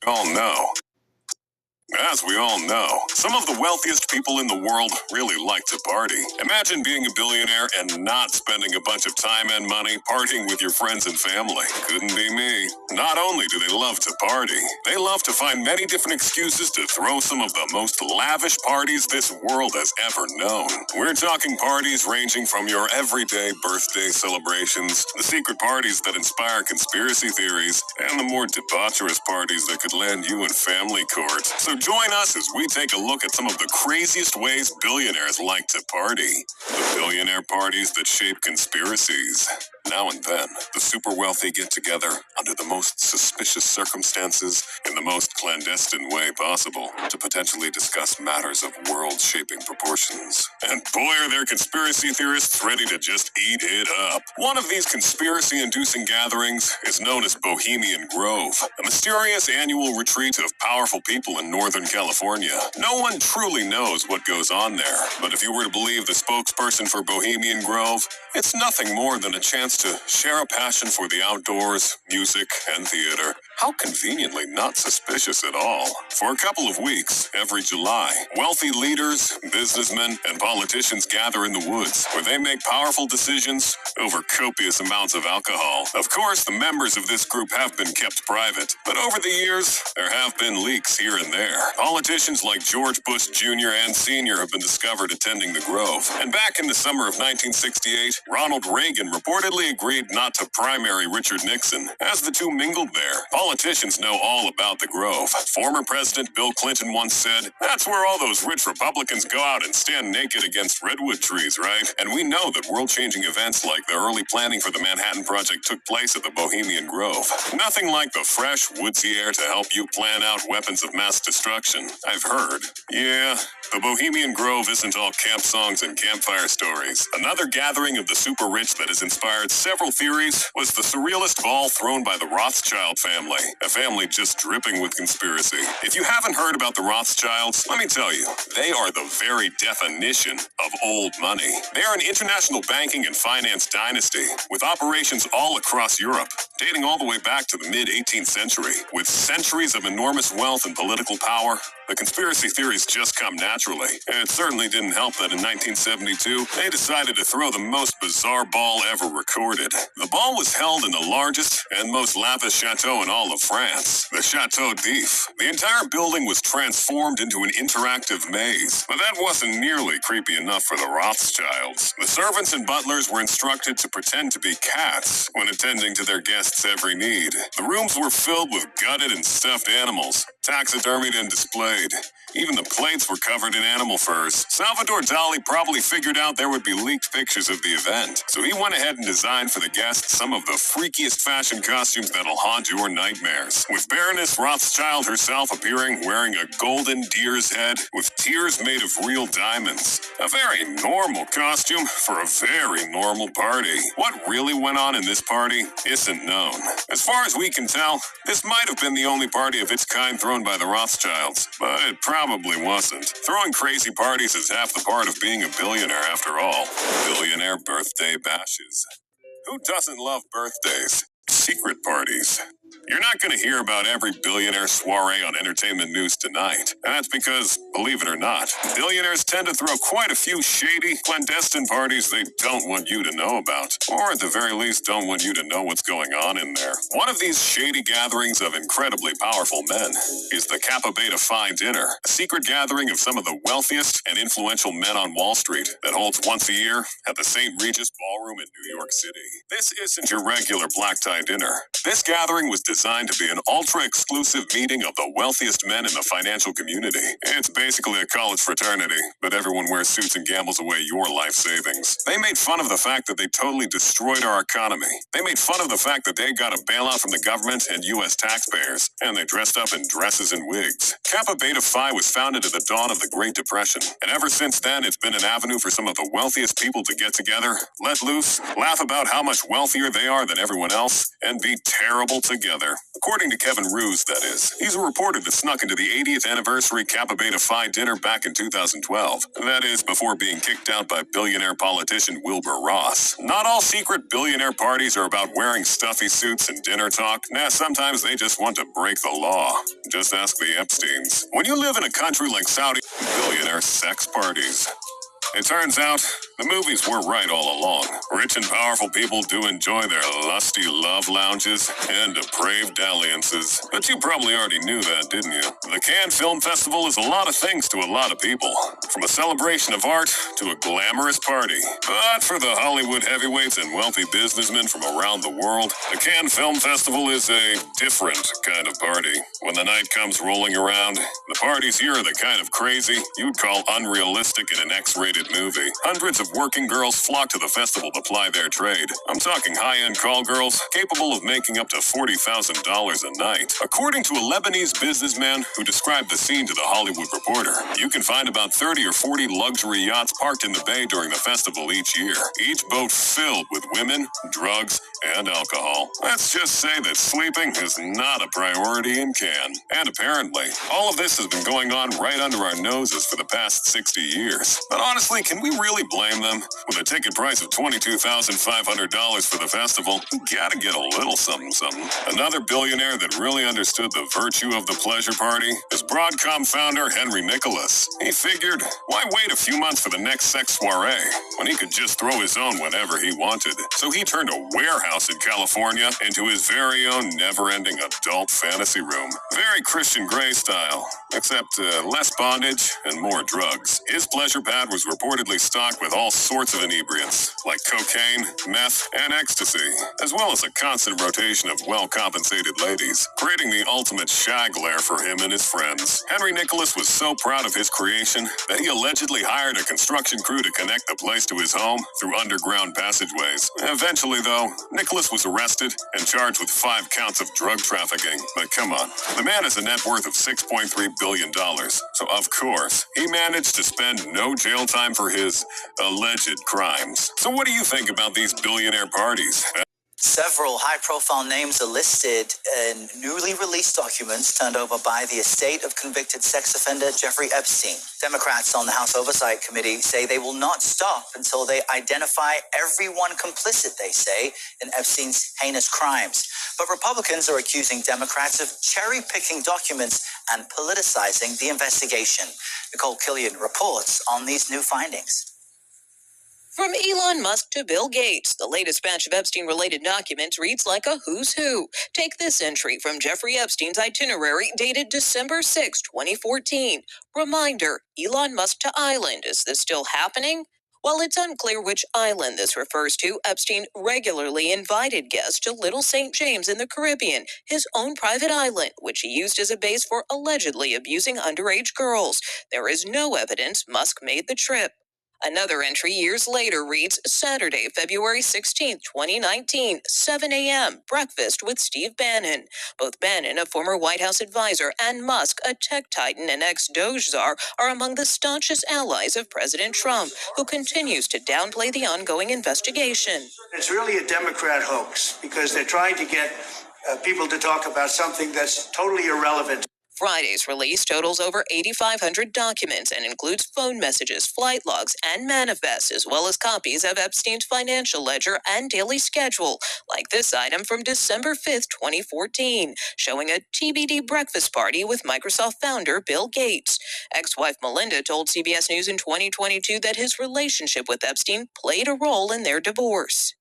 all know. As we all know, some of the wealthiest people in the world really like to party. Imagine being a billionaire and not spending a bunch of time and money partying with your friends and family. Couldn't be me. Not only do they love to party, they love to find many different excuses to throw some of the most lavish parties this world has ever known. We're talking parties ranging from your everyday birthday celebrations, the secret parties that inspire conspiracy theories, and the more debaucherous parties that could land you in family court. So join us as we take a look at some of the craziest ways billionaires like to party. The billionaire parties that shape conspiracies. Now and then, the super wealthy get together under the most suspicious circumstances in the most clandestine way possible to potentially discuss matters of world-shaping proportions. And boy, are there conspiracy theorists ready to just eat it up. One of these conspiracy-inducing gatherings is known as Bohemian Grove, a mysterious annual retreat of powerful people in Northern California. No one truly knows what goes on there, but if you were to believe the spokesperson for Bohemian Grove, it's nothing more than a chance to share a passion for the outdoors, music, and theater. How conveniently not suspicious at all. For a couple of weeks, every July, wealthy leaders, businessmen, and politicians gather in the woods, where they make powerful decisions over copious amounts of alcohol. Of course, the members of this group have been kept private, but over the years, there have been leaks here and there. Politicians like George Bush Jr. and Sr. have been discovered attending the Grove. And back in the summer of 1968, Ronald Reagan reportedly agreed not to primary Richard Nixon. As the two mingled there, politicians know all about the Grove. Former President Bill Clinton once said, "That's where all those rich Republicans go out and stand naked against redwood trees, right?" And we know that world-changing events like the early planning for the Manhattan Project took place at the Bohemian Grove. Nothing like the fresh, woodsy air to help you plan out weapons of mass destruction, I've heard. Yeah, the Bohemian Grove isn't all camp songs and campfire stories. Another gathering of the super rich that has inspired several theories was the surrealist ball thrown by the Rothschild family, a family just dripping with conspiracy. If you haven't heard about the Rothschilds, let me tell you, they are the very definition of old money. They are an international banking and finance dynasty with operations all across Europe, dating all the way back to the mid-18th century. With centuries of enormous wealth and political power, the conspiracy theories just come naturally. And it certainly didn't help that in 1972, they decided to throw the most bizarre ball ever recorded. The ball was held in the largest and most lavish chateau in all of France, the Chateau d'If. The entire building was transformed into an interactive maze, but that wasn't nearly creepy enough for the Rothschilds. The servants and butlers were instructed to pretend to be cats when attending to their guests' every need. The rooms were filled with gutted and stuffed animals, taxidermied and displayed. Even the plates were covered in animal furs. Salvador Dali probably figured out there would be leaked pictures of the event, so he went ahead and designed for the guests some of the freakiest fashion costumes that'll haunt your nightmares. With Baroness Rothschild herself appearing wearing a golden deer's head with tears made of real diamonds. A very normal costume for a very normal party. What really went on in this party isn't known. As far as we can tell, this might have been the only party of its kind thrown by the Rothschilds, but it probably wasn't. Throwing crazy parties is half the part of being a billionaire after all. Billionaire birthday bashes. Who doesn't love birthdays? Secret parties. You're not going to hear about every billionaire soiree on entertainment news tonight. And that's because, believe it or not, billionaires tend to throw quite a few shady, clandestine parties they don't want you to know about. Or at the very least, don't want you to know what's going on in there. One of these shady gatherings of incredibly powerful men is the Kappa Beta Phi Dinner, a secret gathering of some of the wealthiest and influential men on Wall Street that holds once a year at the St. Regis Ballroom in New York City. This isn't your regular black tie dinner. This gathering was designed to be an ultra-exclusive meeting of the wealthiest men in the financial community. It's basically a college fraternity, but everyone wears suits and gambles away your life savings. They made fun of the fact that they totally destroyed our economy. They made fun of the fact that they got a bailout from the government and U.S. taxpayers, and they dressed up in dresses and wigs. Kappa Beta Phi was founded at the dawn of the Great Depression, and ever since then, it's been an avenue for some of the wealthiest people to get together, let loose, laugh about how much wealthier they are than everyone else, and be terrible together. together. According to Kevin Roos, that is. He's a reporter that snuck into the 80th anniversary Kappa Beta Phi dinner back in 2012. That is, before being kicked out by billionaire politician Wilbur Ross. Not all secret billionaire parties are about wearing stuffy suits and dinner talk. Nah, sometimes they just want to break the law. Just ask the Epsteins. When you live in a country like Saudi, billionaire sex parties. It turns out, the movies were right all along. Rich and powerful people do enjoy their lusty love lounges and depraved dalliances. But you probably already knew that, didn't you? The Cannes Film Festival is a lot of things to a lot of people. From a celebration of art to a glamorous party. But for the Hollywood heavyweights and wealthy businessmen from around the world, the Cannes Film Festival is a different kind of party. When the night comes rolling around, the parties here are the kind of crazy you'd call unrealistic in an X-rated movie. Hundreds of working girls flock to the festival to ply their trade. I'm talking high-end call girls capable of making up to $40,000 a night. According to a Lebanese businessman who described the scene to the Hollywood Reporter, you can find about 30 or 40 luxury yachts parked in the bay during the festival each year. Each boat filled with women, drugs, and alcohol. Let's just say that sleeping is not a priority in Cannes. And apparently, all of this has been going on right under our noses for the past 60 years. But honestly, can we really blame them? With a ticket price of $22,500 for the festival, you gotta get a little something. Another billionaire that really understood the virtue of the pleasure party is Broadcom founder Henry Nicholas. He figured, why wait a few months for the next sex soiree when he could just throw his own whenever he wanted? So he turned a warehouse in California into his very own never-ending adult fantasy room. Very Christian Grey style, except less bondage and more drugs. His pleasure pad was reportedly stocked with all sorts of inebriants, like cocaine, meth, and ecstasy, as well as a constant rotation of well-compensated ladies, creating the ultimate shag lair for him and his friends. Henry Nicholas was so proud of his creation that he allegedly hired a construction crew to connect the place to his home through underground passageways. Eventually, though, Nicholas was arrested and charged with 5 counts of drug trafficking. But come on, the man has a net worth of $6.3 billion, so of course, he managed to spend no jail time for his alleged crimes. So what do you think about these billionaire parties? Several high-profile names are listed in newly released documents turned over by the estate of convicted sex offender Jeffrey Epstein. Democrats on the House Oversight Committee say they will not stop until they identify everyone complicit, they say, in Epstein's heinous crimes. But Republicans are accusing Democrats of cherry-picking documents and politicizing the investigation. Nicole Killian reports on these new findings. From Elon Musk to Bill Gates, the latest batch of Epstein-related documents reads like a who's who. Take this entry from Jeffrey Epstein's itinerary dated December 6, 2014. Reminder, Elon Musk to island. Is this still happening? While it's unclear which island this refers to, Epstein regularly invited guests to Little St. James in the Caribbean, his own private island, which he used as a base for allegedly abusing underage girls. There is no evidence Musk made the trip. Another entry years later reads, Saturday, February 16, 2019, 7 a.m., breakfast with Steve Bannon. Both Bannon, a former White House advisor, and Musk, a tech titan and ex-Doge czar, are among the staunchest allies of President Trump, who continues to downplay the ongoing investigation. It's really a Democrat hoax because they're trying to get people to talk about something that's totally irrelevant. Friday's release totals over 8,500 documents and includes phone messages, flight logs, and manifests, as well as copies of Epstein's financial ledger and daily schedule, like this item from December 5, 2014, showing a TBD breakfast party with Microsoft founder Bill Gates. Ex-wife Melinda told CBS News in 2022 that his relationship with Epstein played a role in their divorce.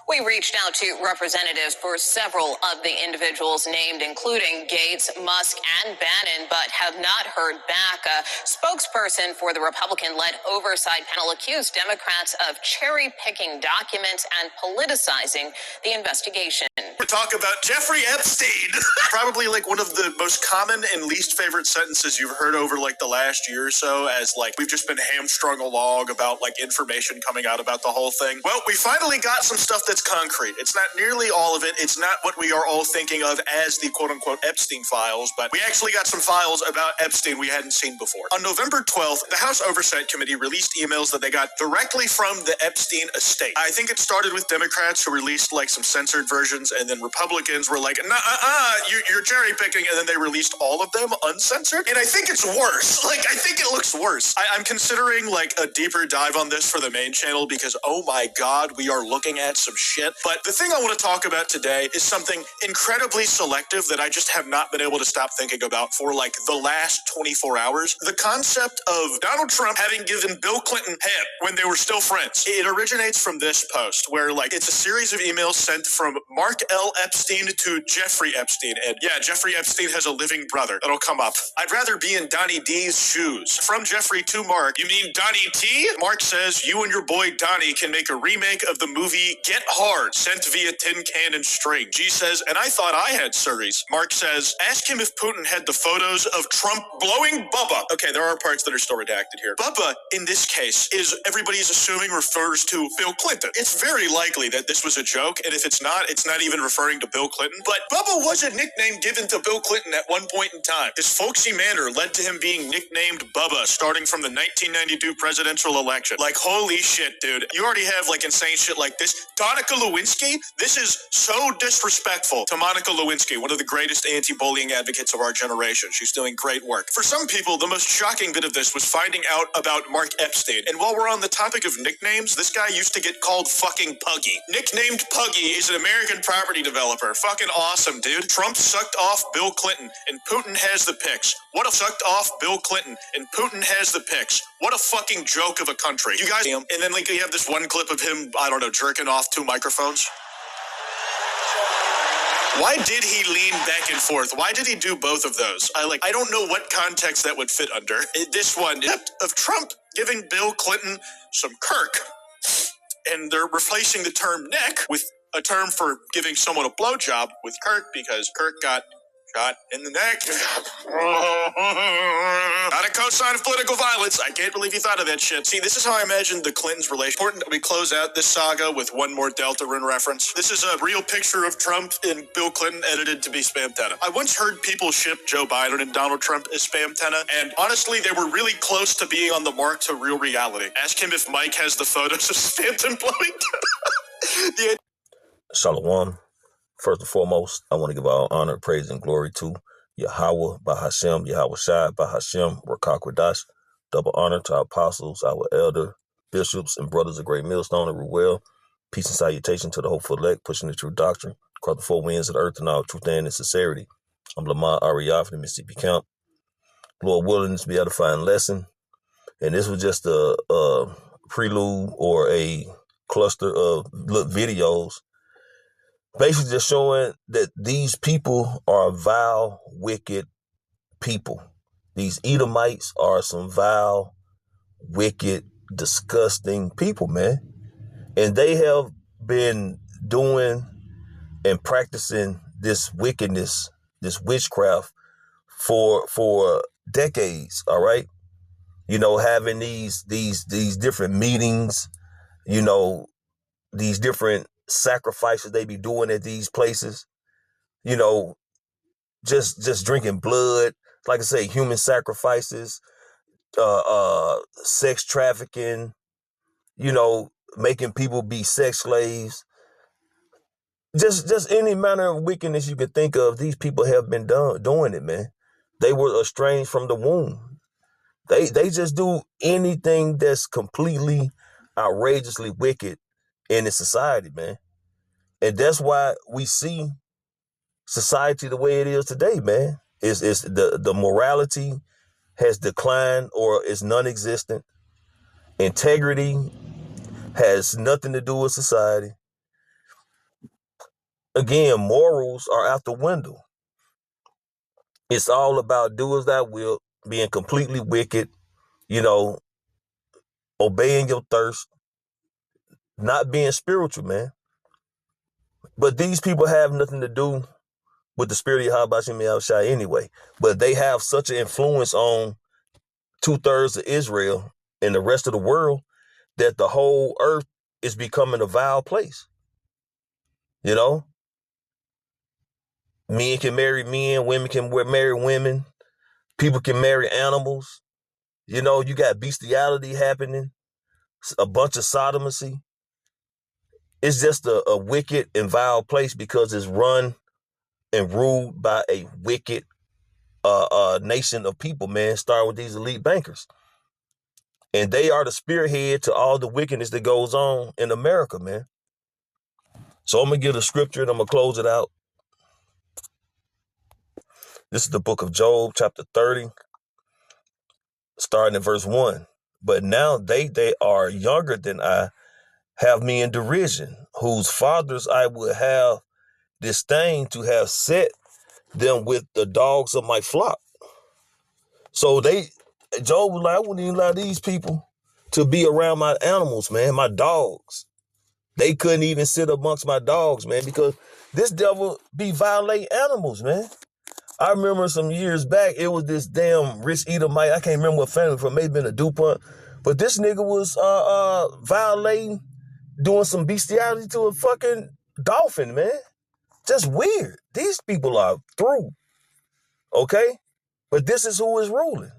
We reached out to representatives for several of the individuals named, including Gates, Musk, and Bannon, but have not heard back. A spokesperson for the Republican-led oversight panel accused Democrats of cherry-picking documents and politicizing the investigation. We're talking about Jeffrey Epstein. Probably like one of the most common and least favorite sentences you've heard over like the last year or so, as like we've just been hamstrung along about like information coming out about the whole thing. Well, we finally got some stuff that's concrete. It's not nearly all of it. It's not what we are all thinking of as the quote-unquote Epstein files, but we actually got some files about Epstein we hadn't seen before. On November 12th, the House Oversight Committee released emails that they got directly from the Epstein estate. I think it started with Democrats who released like some censored versions, and then and Republicans were like, you're cherry picking, and then they released all of them uncensored. And I think it's worse. Like, I think it looks worse. I'm considering like a deeper dive on this for the main channel because, oh my God, we are looking at some shit. But the thing I want to talk about today is something incredibly selective that I just have not been able to stop thinking about for like the last 24 hours. The concept of Donald Trump having given Bill Clinton head when they were still friends. It originates from this post where like it's a series of emails sent from Mark L. Epstein to Jeffrey Epstein. And yeah, Jeffrey Epstein has a living brother. That'll come up. I'd rather be in Donnie D's shoes. From Jeffrey to Mark, you mean Donnie T? Mark says, you and your boy Donnie can make a remake of the movie Get Hard, sent via tin can and string. G says, and I thought I had Surrey's. Mark says, ask him if Putin had the photos of Trump blowing Bubba. Okay, there are parts that are still redacted here. Bubba, in this case, is everybody's assuming refers to Bill Clinton. It's very likely that this was a joke, and if it's not even referring to Bill Clinton. But Bubba was a nickname given to Bill Clinton at one point in time. His folksy manner led to him being nicknamed Bubba starting from the 1992 presidential election. Like, holy shit, dude. You already have, like, insane shit like this. Monica Lewinsky? This is so disrespectful to Monica Lewinsky, one of the greatest anti-bullying advocates of our generation. She's doing great work. For some people, the most shocking bit of this was finding out about Mark Epstein. And while we're on the topic of nicknames, this guy used to get called fucking Puggy. Nicknamed Puggy is an American property developer. Fucking awesome, dude. Trump sucked off Bill Clinton, and Putin has the pics. What a sucked off Bill Clinton, and Putin has the pics. What a fucking joke of a country. You guys see him? And then, like, you have this one clip of him, I don't know, jerking off two microphones. Why did he lean back and forth? Why did he do both of those? I don't know what context that would fit under. This one of Trump giving Bill Clinton some Kirk. And they're replacing the term neck with a term for giving someone a blowjob with Kirk because Kirk got shot in the neck. Not a cosign of political violence. I can't believe you thought of that shit. See, this is how I imagined the Clintons' relation. Important that we close out this saga with one more Deltarune reference. This is a real picture of Trump and Bill Clinton edited to be Spamtenna. I once heard people ship Joe Biden and Donald Trump as Spamtenna, and honestly, they were really close to being on the mark to real reality. Ask him if Mike has the photos of Spamton blowing. Shalom. First and foremost, I want to give all honor, praise, and glory to Yahweh, Bahashem, Yahweh Shai, Bahashem, Rakakwadash. Double honor to our apostles, our elder bishops, and brothers of Great Millstone and Ruel. Peace and salutation to the hopeful elect, pushing the true doctrine across the four winds of the earth in all truth and sincerity. I'm Lamar Ariyah from the Mississippi Camp. Lord willing, this be an edifying lesson. And this was just a prelude or a cluster of videos basically just showing that these people are vile, wicked people. These Edomites are some vile, wicked, disgusting people, man. And they have been doing and practicing this wickedness, this witchcraft for decades, all right? You know, having these different meetings, you know, these different sacrifices they be doing at these places, you know, just drinking blood, like I say, human sacrifices, sex trafficking, you know, making people be sex slaves, just any manner of wickedness you could think of. These people have been doing it, man. They were estranged from the womb. They just do anything that's completely outrageously wicked in the society, man. And that's why we see society the way it is today, man. It's the morality has declined or is non-existent. Integrity has nothing to do with society. Again, morals are out the window. It's all about do as thou wilt, being completely wicked, you know, obeying your thirst, not being spiritual, man. But these people have nothing to do with the spirit of Yahweh Shem Shai anyway. But they have such an influence on 2/3 of Israel and the rest of the world that the whole earth is becoming a vile place. You know? Men can marry men, women can marry women, people can marry animals. You know, you got bestiality happening, a bunch of sodomy. It's just a wicked and vile place because it's run and ruled by a wicked nation of people, man, starting with these elite bankers. And they are the spearhead to all the wickedness that goes on in America, man. So I'm going to give the scripture and I'm going to close it out. This is the book of Job, chapter 30, starting in verse 1. But now they are younger than I, have me in derision, whose fathers I would have disdained to have set them with the dogs of my flock. So Job was like, I wouldn't even allow these people to be around my animals, man, my dogs. They couldn't even sit amongst my dogs, man, because this devil be violating animals, man. I remember some years back, it was this damn rich Edomite. I can't remember what family from, maybe been a DuPont, but this nigga was violating, doing some bestiality to a fucking dolphin, man. Just weird. These people are through, okay? But this is who is ruling.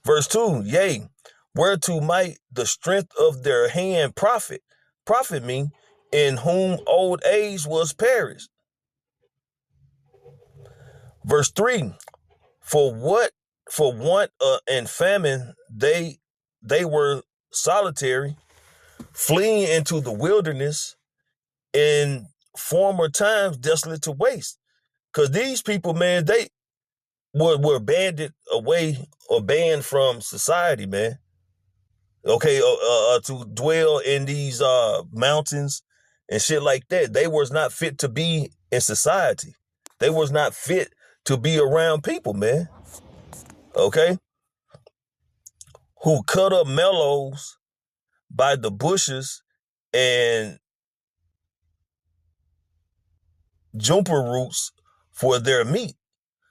Verse 2, yea, whereto might the strength of their hand profit me, in whom old age was perished. Verse 3, for want and famine they were solitary, fleeing into the wilderness, in former times desolate to waste. Because these people, man, they were banded away or banned from society, man. Okay, to dwell in these mountains and shit like that. They was not fit to be in society. They was not fit to be around people, man. Okay? Who cut up mellows by the bushes and juniper roots for their meat.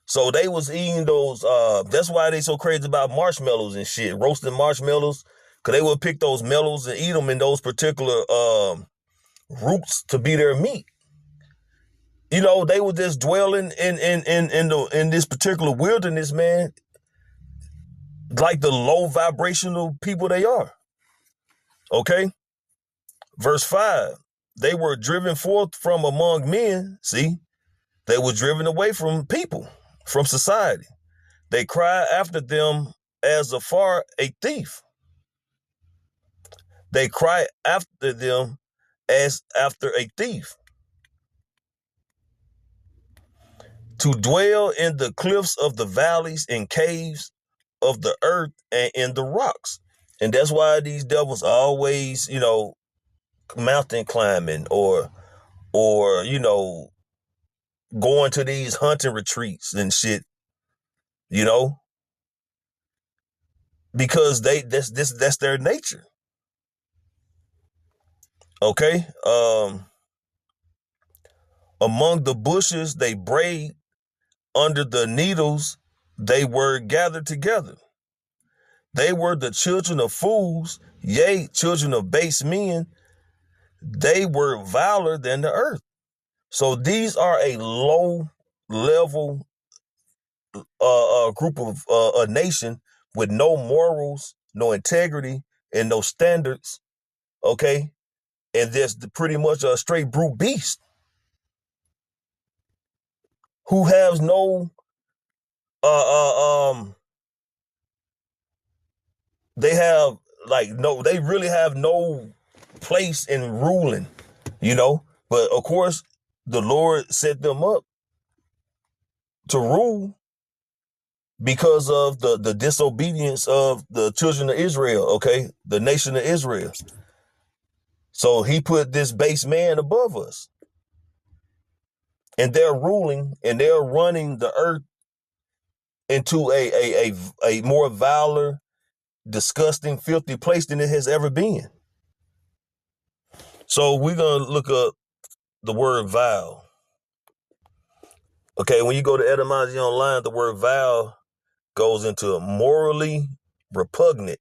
So they was eating those, that's why they so crazy about marshmallows and shit, roasting marshmallows, because they would pick those mellows and eat them in those particular roots to be their meat. You know, they were just dwelling in this particular wilderness, man, like the low vibrational people they are. Okay? Verse 5, they were driven forth from among men. See, they were driven away from people, from society. They cry after them as afar a thief. They cry after them as after a thief. To dwell in the cliffs of the valleys and caves of the earth and in the rocks. And that's why these devils always, you know, mountain climbing or, you know, going to these hunting retreats and shit, you know, because that's their nature. Okay. Among the bushes they brayed, under the needles they were gathered together. They were the children of fools, yea, children of base men. They were viler than the earth. So these are a low level group of a nation with no morals, no integrity, and no standards. Okay, and there's pretty much a straight brute beast who has no they really have no place in ruling, you know. But of course, the Lord set them up to rule because of the disobedience of the children of Israel, okay, the nation of Israel. So he put this base man above us. And they're ruling and they're running the earth into a more viler, disgusting, filthy place than it has ever been. So we're going to look up the word vile. Okay, when you go to etymology online, the word vile goes into morally repugnant.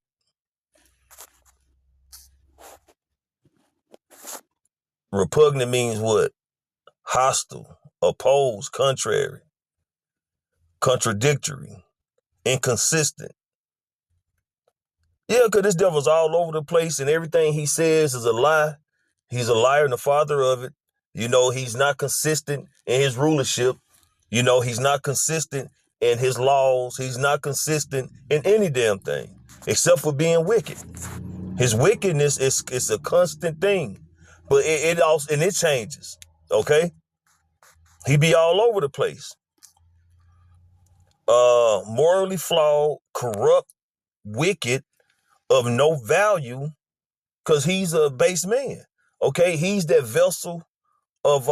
Repugnant means what? Hostile, opposed, contrary, contradictory, inconsistent. Yeah, because this devil's all over the place and everything he says is a lie. He's a liar and the father of it. You know, he's not consistent in his rulership. You know, he's not consistent in his laws. He's not consistent in any damn thing except for being wicked. His wickedness is a constant thing, but it also, and it changes. Okay. He be all over the place. Morally flawed, corrupt, wicked, of no value, because he's a base man. Okay. He's that vessel of,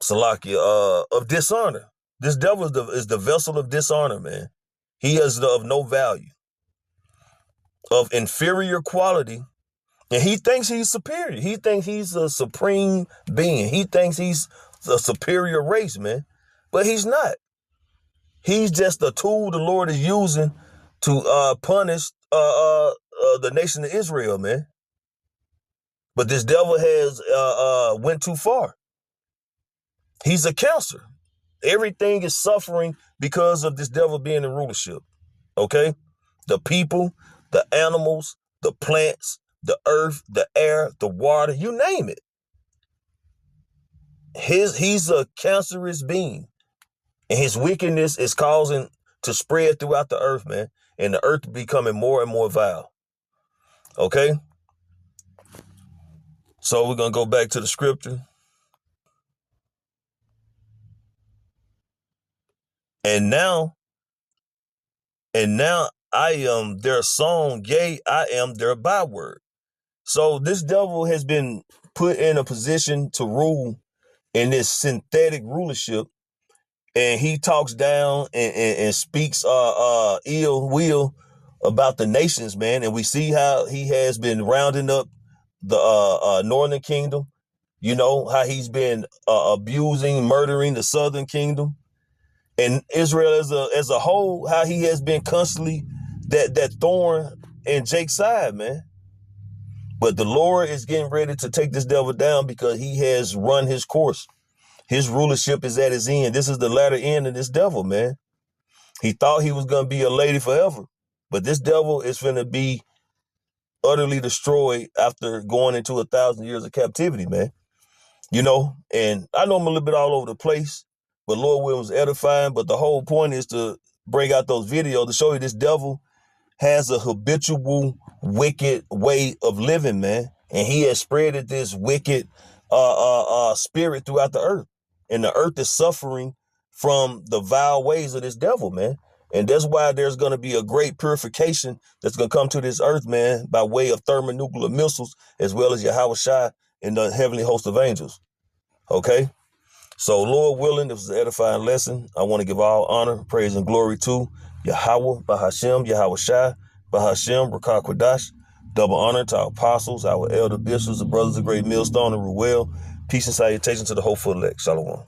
Salakia, of dishonor. This devil is the vessel of dishonor, man. He is of no value, of inferior quality, and he thinks he's superior. He thinks he's a supreme being. He thinks he's a superior race, man, but he's not. He's just a tool the Lord is using to punish the nation of Israel, man. But this devil has went too far. He's a cancer. Everything is suffering because of this devil being in rulership. Okay? The people, the animals, the plants, the earth, the air, the water, you name it. He's a cancerous being. And his wickedness is causing to spread throughout the earth, man. And the earth becoming more and more vile. Okay? So we're going to go back to the scripture. And now I am their song, yea, I am their byword. So this devil has been put in a position to rule in this synthetic rulership, and he talks down and speaks ill will about the nations, man. And we see how he has been rounding up the northern kingdom. You know how he's been abusing, murdering the southern kingdom. And Israel as a whole, how he has been constantly that thorn in Jake's side, man. But the Lord is getting ready to take this devil down because he has run his course. His rulership is at his end. This is the latter end of this devil, man. He thought he was going to be a lady forever. But this devil is going to be utterly destroyed after going into 1,000 years of captivity, man. You know, and I know I'm a little bit all over the place, but Lord Williams edifying. But the whole point is to bring out those videos to show you this devil has a habitual wicked way of living, man. And he has spreaded this wicked spirit throughout the earth. And the earth is suffering from the vile ways of this devil, man. And that's why there's going to be a great purification that's going to come to this earth, man, by way of thermonuclear missiles, as well as Yahweh Shai and the heavenly host of angels. Okay? So, Lord willing, this was an edifying lesson. I want to give all honor, praise, and glory to Yahweh, Bahashem, Yahweh Shai, Bahashem, Rakah Kwadash. Double honor to our apostles, our elder bishops, the brothers of Great Millstone and Ruel. Peace and salutation to the hopeful elect. Shalom.